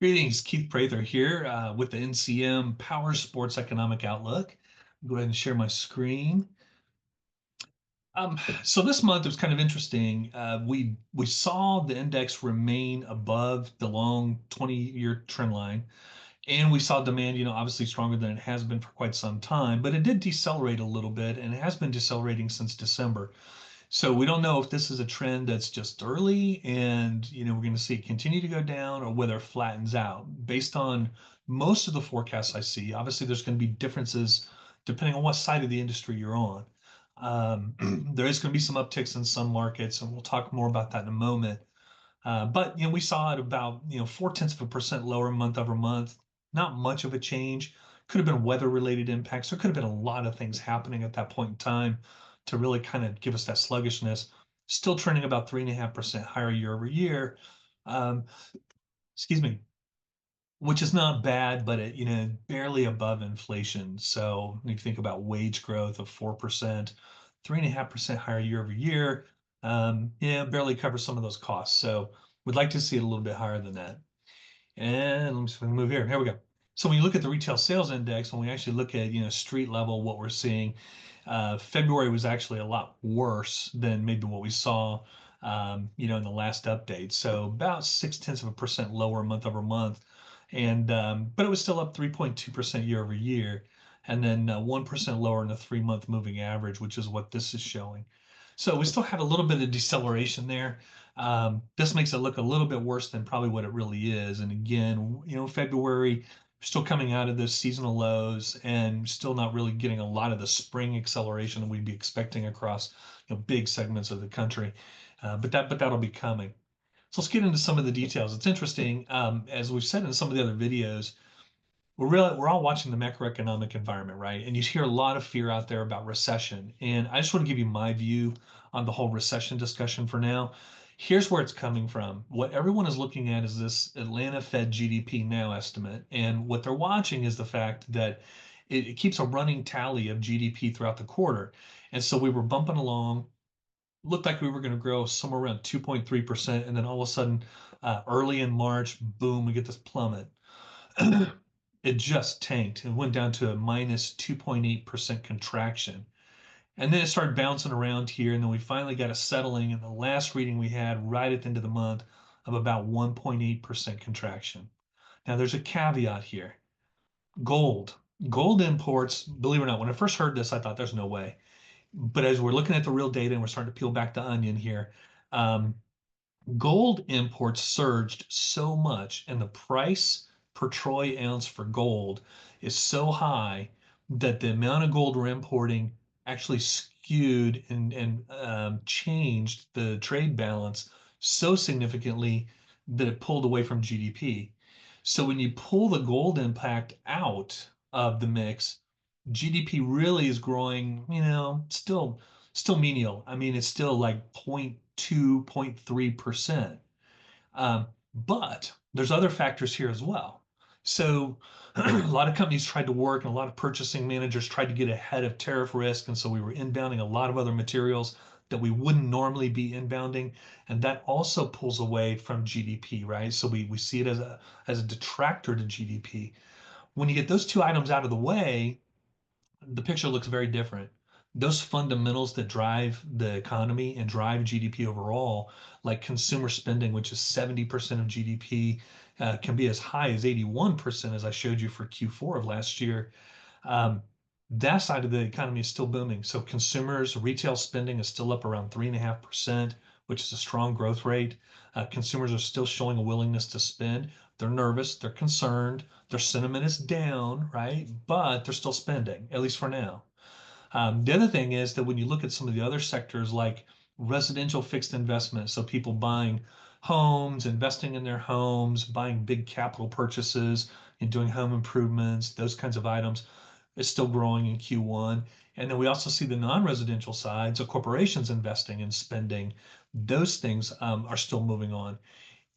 Greetings, Keith Prather here with the NCM Powersports Economic Outlook. Go ahead and share my screen. So this month was kind of interesting. We saw the index remain above the long 20-year trend line, and we saw demand, obviously stronger than it has been for quite some time, but it did decelerate a little bit, and it has been decelerating since December. So we don't know if this is a trend that's just early and we're going to see it continue to go down or whether it flattens out. Based on most of the forecasts I see, obviously there's going to be differences depending on what side of the industry you're on. There is going to be some upticks in some markets, and we'll talk more about that in a moment. But we saw it about 0.4% lower month over month. Not much of a change. Could have been weather-related impacts. There could have been a lot of things happening at that point in time to really kind of give us that sluggishness. Still trending about 3.5% higher year over year. Um, excuse me, which is not bad, but it barely above inflation. So when you think about wage growth of 4%, 3.5% higher year over year, yeah, barely covers some of those costs. So we'd like to see it a little bit higher than that. And let me just move here. Here we go. So when you look at the retail sales index, when we actually look at street level, what we're seeing, February was actually a lot worse than maybe what we saw, in the last update. So about 0.6% lower month over month, and but it was still up 3.2% year over year, and then 1% lower in the 3-month moving average, which is what this is showing. So we still have a little bit of deceleration there. This makes it look a little bit worse than probably what it really is. And again, February, still coming out of the seasonal lows and still not really getting a lot of the spring acceleration that we'd be expecting across big segments of the country. But that'll be coming. So let's get into some of the details. It's interesting, as we've said in some of the other videos, we're all watching the macroeconomic environment, right? And you hear a lot of fear out there about recession. And I just want to give you my view on the whole recession discussion for now. Here's where it's coming from. What everyone is looking at is this Atlanta Fed GDP now estimate. And what they're watching is the fact that it keeps a running tally of GDP throughout the quarter. And so we were bumping along, looked like we were going to grow somewhere around 2.3%. And then all of a sudden, early in March, boom, we get this plummet. It just tanked and went down to a minus 2.8% contraction. And then it started bouncing around here. And then we finally got a settling. And the last reading we had right at the end of the month of about 1.8% contraction. Now, there's a caveat here. Gold. Gold imports, believe it or not, when I first heard this, I thought there's no way. But as we're looking at the real data and we're starting to peel back the onion here, um, gold imports surged so much, and the price per troy ounce for gold is so high that the amount of gold we're importing actually skewed and changed the trade balance so significantly that it pulled away from GDP. So when you pull the gold impact out of the mix, GDP really is growing, still menial. I mean, it's still like 0.2, 0.3%. But there's other factors here as well. So a lot of companies tried to work and a lot of purchasing managers tried to get ahead of tariff risk. And so we were inbounding a lot of other materials that we wouldn't normally be inbounding. And that also pulls away from GDP, right? So we see it as a detractor to GDP. When you get those two items out of the way, the picture looks very different. Those fundamentals that drive the economy and drive GDP overall, like consumer spending, which is 70% of GDP, can be as high as 81%, as I showed you for Q4 of last year. Um, that side of the economy is still booming. So consumers, retail spending is still up around 3.5%, which is a strong growth rate. Consumers are still showing a willingness to spend. They're nervous, they're concerned, their sentiment is down, right? But they're still spending, at least for now. The other thing is that when you look at some of the other sectors like residential fixed investment, so people buying homes, investing in their homes, buying big capital purchases and doing home improvements, those kinds of items, is still growing in Q1. And then we also see the non-residential side, so corporations investing and spending, those things are still moving on.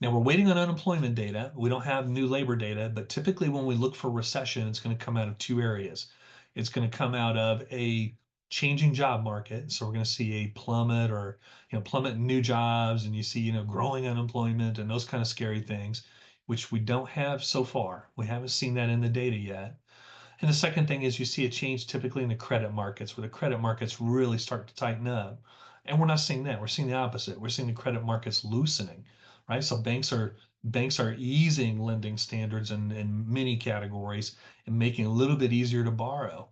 Now we're waiting on unemployment data. We don't have new labor data, but typically when we look for recession, it's going to come out of two areas. It's going to come out of a changing job market. So we're going to see a plummet or plummet in new jobs, and you see growing unemployment and those kind of scary things. which we don't have so far. We haven't seen that in the data yet. And the second thing is you see a change typically in the credit markets where the credit markets really start to tighten up. And we're not seeing that. We're seeing the opposite. We're seeing the credit markets loosening, right? So banks are easing lending standards in many categories and making it a little bit easier to borrow.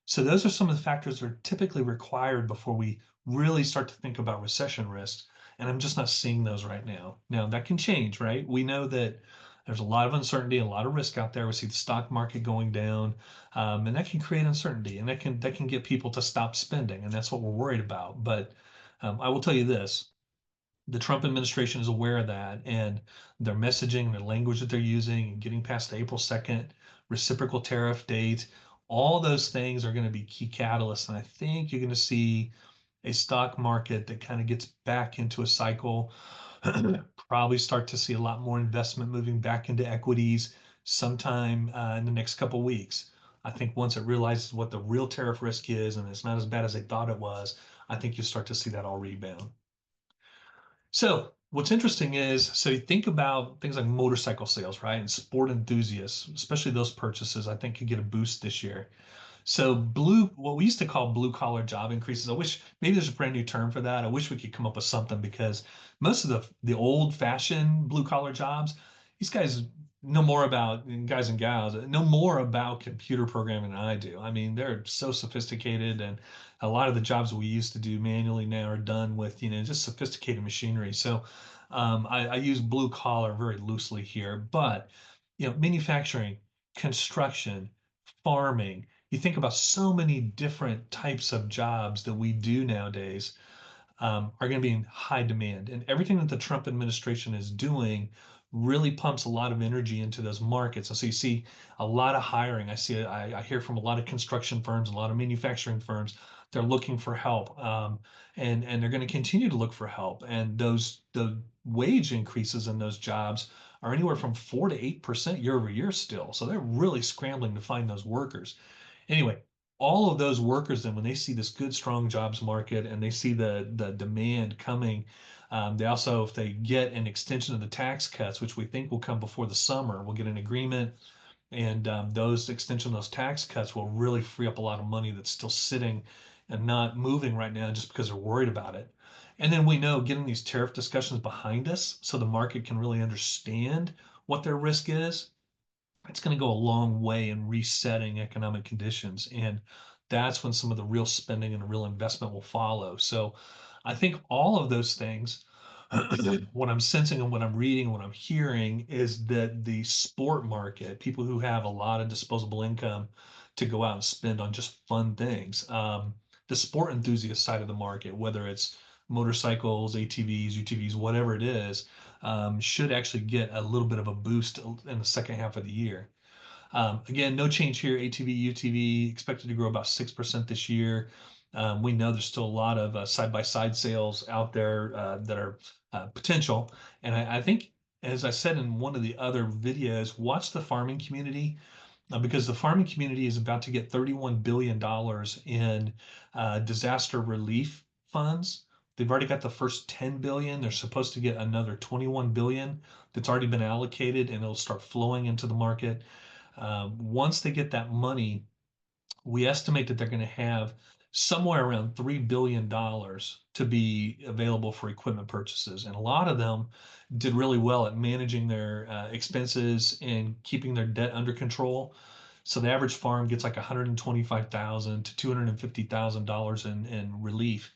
So those are some of the factors that are typically required before we really start to think about recession risks. And I'm just not seeing those right now. Now that can change, right? We know that there's a lot of uncertainty, a lot of risk out there. We see the stock market going down, and that can create uncertainty, and that can get people to stop spending, and that's what we're worried about. But I will tell you this: the Trump administration is aware of that, and their messaging, their language that they're using, and getting past the April 2nd reciprocal tariff date, all those things are going to be key catalysts. And I think you're going to see a stock market that kind of gets back into a cycle. Probably start to see a lot more investment moving back into equities sometime in the next couple of weeks. I think once it realizes what the real tariff risk is and it's not as bad as they thought it was, I think you'll start to see that all rebound. So what's interesting is, so you think about things like motorcycle sales, right? And sport enthusiasts, especially those purchases, I think could get a boost this year. So what we used to call blue collar job increases. I wish maybe there's a brand new term for that. I wish we could come up with something because most of the old fashioned blue collar jobs, these guys know more about, and guys and gals know more about computer programming than I do. I mean, they're so sophisticated, and a lot of the jobs we used to do manually now are done with, just sophisticated machinery. So I use blue collar very loosely here, but manufacturing, construction, farming, you think about so many different types of jobs that we do nowadays are going to be in high demand. And everything that the Trump administration is doing really pumps a lot of energy into those markets. And so you see a lot of hiring. I hear from a lot of construction firms, a lot of manufacturing firms. They're looking for help, and they're going to continue to look for help. And the wage increases in those jobs are anywhere from 4 to 8% year over year still. So they're really scrambling to find those workers. Anyway, all of those workers, then when they see this good, strong jobs market and they see the demand coming, they also, if they get an extension of the tax cuts, which we think will come before the summer, we'll get an agreement, and those extension of those tax cuts will really free up a lot of money that's still sitting and not moving right now just because they're worried about it. And then we know getting these tariff discussions behind us so the market can really understand what their risk is, it's going to go a long way in resetting economic conditions. And that's when some of the real spending and the real investment will follow. So I think all of those things, what I'm sensing and what I'm reading and what I'm hearing is that the sport market, people who have a lot of disposable income to go out and spend on just fun things, the sport enthusiast side of the market, whether it's motorcycles, ATVs, UTVs, whatever it is, should actually get a little bit of a boost in the second half of the year. Again, no change here. ATV, UTV expected to grow about 6% this year. We know there's still a lot of side-by-side sales out there that are potential. And I think, as I said in one of the other videos, watch the farming community because the farming community is about to get $31 billion in disaster relief funds. They've already got the first 10 billion. They're supposed to get another 21 billion that's already been allocated, and it'll start flowing into the market. Once they get that money, we estimate that they're going to have somewhere around $3 billion to be available for equipment purchases. And a lot of them did really well at managing their expenses and keeping their debt under control. So the average farm gets like $125,000 to $250,000 in relief.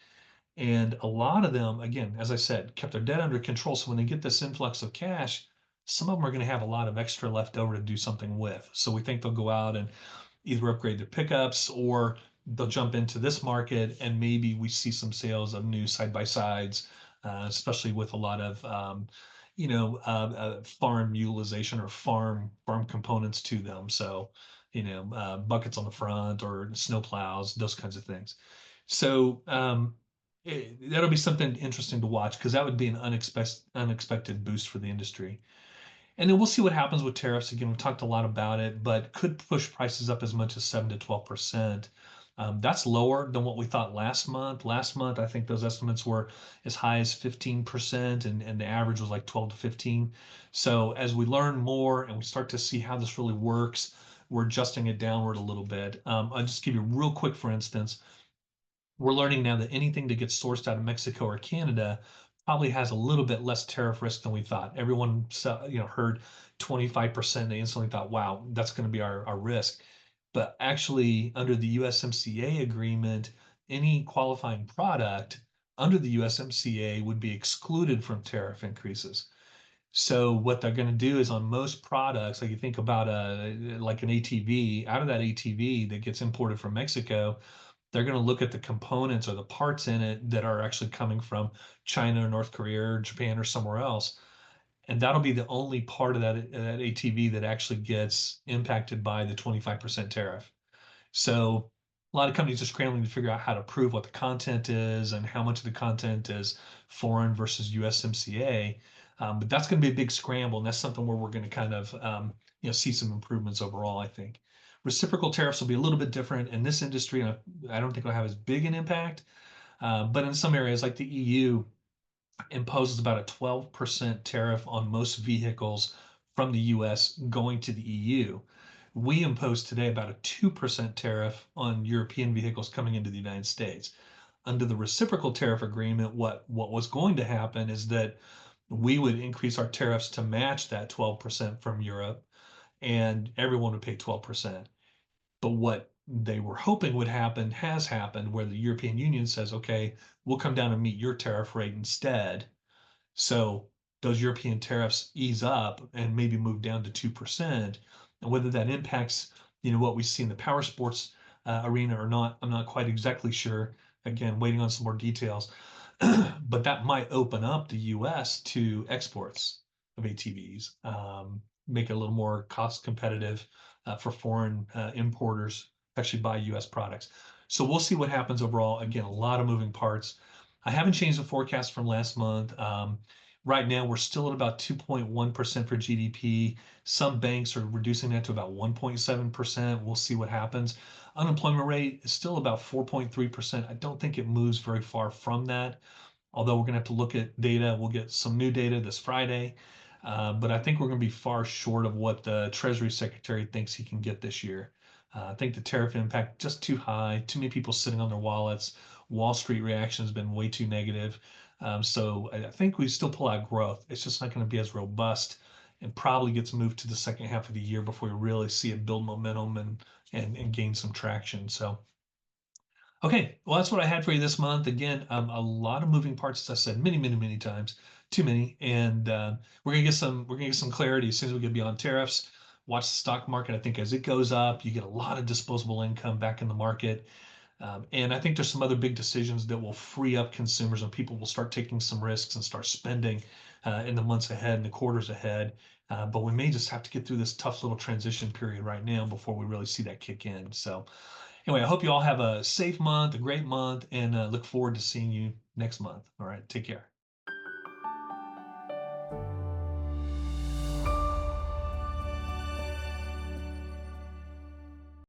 And a lot of them, again, as I said, kept their debt under control. So when they get this influx of cash, some of them are going to have a lot of extra left over to do something with. So we think they'll go out and either upgrade their pickups or they'll jump into this market and maybe we see some sales of new side by sides, especially with a lot of farm utilization or farm components to them. So buckets on the front or snow plows, those kinds of things. So that'll be something interesting to watch because that would be an unexpected boost for the industry. And then we'll see what happens with tariffs. Again, we talked a lot about it, but could push prices up as much as 7 to 12%. That's lower than what we thought last month. Last month, I think those estimates were as high as 15%, and the average was like 12 to 15. So as we learn more and we start to see how this really works, we're adjusting it downward a little bit. I'll just give you real quick, for instance, we're learning now that anything that gets sourced out of Mexico or Canada probably has a little bit less tariff risk than we thought. Everyone heard 25%. They instantly thought, wow, that's going to be our risk. But actually, under the USMCA agreement, any qualifying product under the USMCA would be excluded from tariff increases. So what they're going to do is on most products, like you think about like an ATV, out of that ATV that gets imported from Mexico, they're going to look at the components or the parts in it that are actually coming from China or North Korea or Japan or somewhere else. And that'll be the only part of that ATV that actually gets impacted by the 25% tariff. So a lot of companies are scrambling to figure out how to prove what the content is and how much of the content is foreign versus USMCA. But that's going to be a big scramble, and that's something where we're going to kind of see some improvements overall, I think. Reciprocal tariffs will be a little bit different in this industry, and I don't think it'll have as big an impact. But in some areas like the EU, imposes about a 12% tariff on most vehicles from the US going to the EU. We impose today about a 2% tariff on European vehicles coming into the United States. Under the reciprocal tariff agreement, what was going to happen is that we would increase our tariffs to match that 12% from Europe, and everyone would pay 12%. But what they were hoping would happen has happened, where the European Union says, okay, we'll come down and meet your tariff rate instead. So those European tariffs ease up and maybe move down to 2%. And whether that impacts, what we see in the power sports arena or not, I'm not quite exactly sure. Again, waiting on some more details. But that might open up the US to exports of ATVs, make it a little more cost competitive for foreign importers to actually buy US products. So we'll see what happens overall. Again, a lot of moving parts. I haven't changed the forecast from last month. Right now, we're still at about 2.1% for GDP. Some banks are reducing that to about 1.7%. We'll see what happens. Unemployment rate is still about 4.3%. I don't think it moves very far from that, although we're going to have to look at data. We'll get some new data this Friday. But I think we're going to be far short of what the Treasury Secretary thinks he can get this year. I think the tariff impact just too high, too many people sitting on their wallets. Wall Street reaction has been way too negative. So I think we still pull out growth. It's just not going to be as robust, and probably gets moved to the second half of the year before we really see it build momentum and gain some traction. So okay, well, that's what I had for you this month. Again, a lot of moving parts, as I said many, many, many times, too many, and we're gonna get some clarity as soon as we get beyond tariffs. Watch the stock market. I think as it goes up, you get a lot of disposable income back in the market, and I think there's some other big decisions that will free up consumers, and people will start taking some risks and start spending in the months ahead and the quarters ahead. But we may just have to get through this tough little transition period right now before we really see that kick in. So anyway, I hope you all have a safe month, a great month, and look forward to seeing you next month. All right, take care.